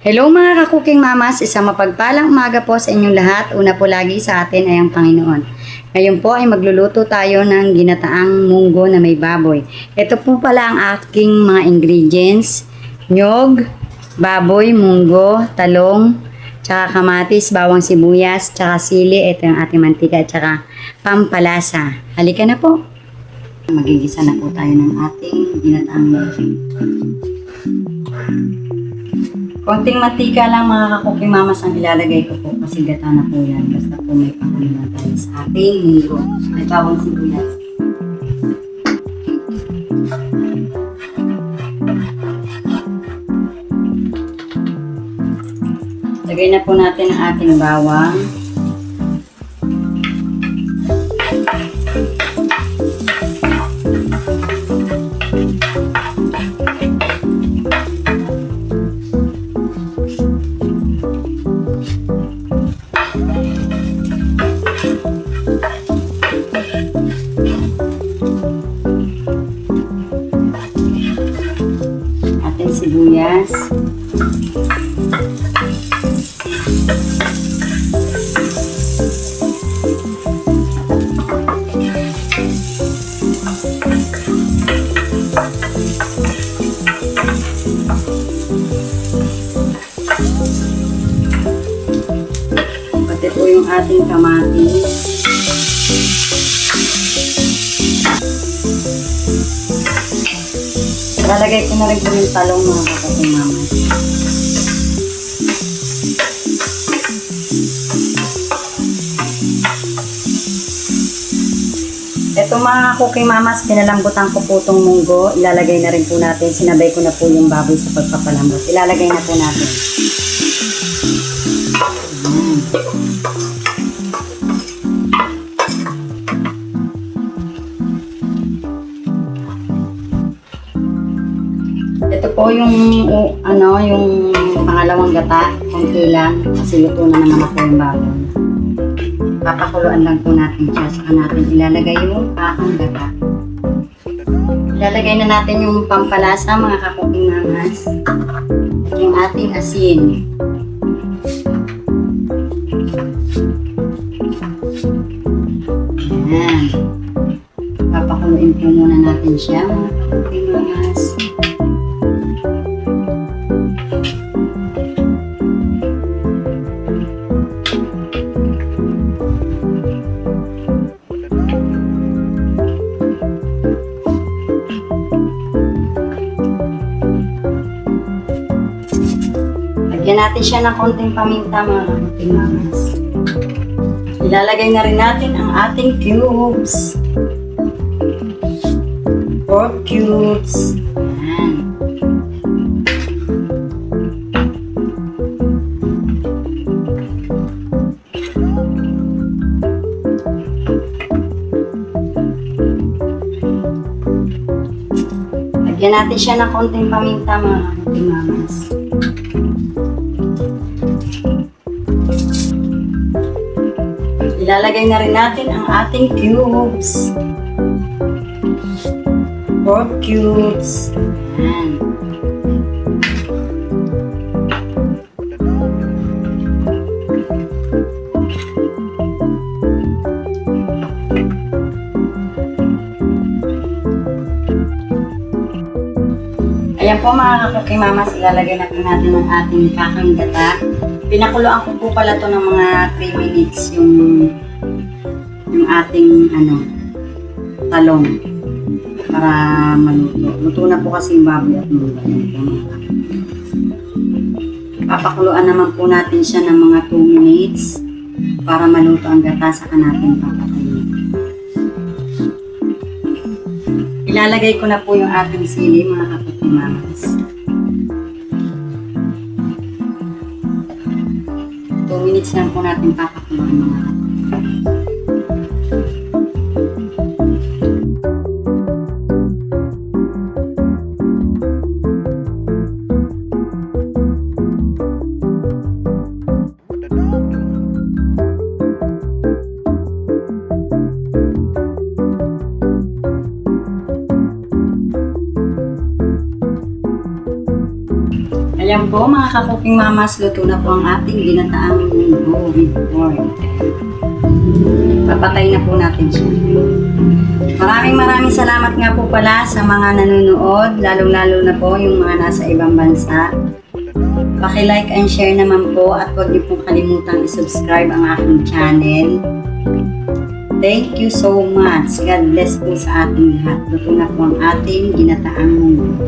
Hello mga ka-cooking mamas, isang mapagpalang umaga po sa inyong lahat. Una po lagi sa atin ay ang Panginoon. Ngayon po ay magluluto tayo ng ginataang munggo na may baboy. Ito po pala ang aking mga ingredients. Nyog, baboy, munggo, talong, tsaka kamatis, bawang sibuyas, tsaka sili. Ito yung ating mantika, tsaka pampalasa. Halika na po. Magigisa na po tayo ng ating ginataang munggo. Konting mantika lang mga ka-cooking mamas ang ilalagay ko po kasi gata na po yan. Basta po may pangalaman tayo sa ating munggo. May bawang sibuyas. Lagay na po natin ang ating bawang. Sibuyas. Pati po yung ating kamatis. Lalagay ko na rin po yung talong mga kapatid mama. Ito mga cooking mamas, pinalambutan ko po itong munggo. Ilalagay na rin po natin. Sinabay ko na po yung baboy sa pagpapalambot. Ilalagay na po natin. Ito po yung yung pangalawang gata, konti lang kasi luto na naman ako yung baboy. Papakuluan lang po natin siya, saka natin ilalagay yung kakang gata. Ilalagay na natin yung pampalasa mga ka-cooking mamas. At yung ating asin. Ayan. Papakuluin po muna natin siya mga ka-cooking mamas. Lagyan natin siya ng konting paminta mga ka-cooking mamas. Ilalagay na rin natin ang ating cubes. Pork cubes. Ayan. Lagyan natin siya ng konting paminta mga ka-cooking mamas. Ilalagay na rin natin ang ating cubes. Pork cubes. Ayan. Ayan po mga ka-cooking mamas, ilalagay na po natin ang ating kakang gata. Pinakuloan ko po pala to ng mga 3 minutes yung ating talong para maluto. Luto na po kasi yung baboy at munggo. Papakuluan naman po natin siya ng mga 2 minutes para maluto ang gata sa natin papatayin. Ilalagay ko na po yung ating sili mga ka-cooking mamas. 2 minutes lang po natin papakuluan mga kapatid. Ayan Ayan po mga ka-cooking mamas, luto na po ang ating ginataang munggo with pork. Papatay na po natin siya. Maraming salamat nga po pala sa mga nanonood, lalong-lalo na po yung mga nasa ibang bansa. Paki-like and share naman po at huwag niyo pong kalimutang i-subscribe ang aking channel. Thank you so much. God bless po sa ating lahat. Luto na po ang ating ginataang munggo.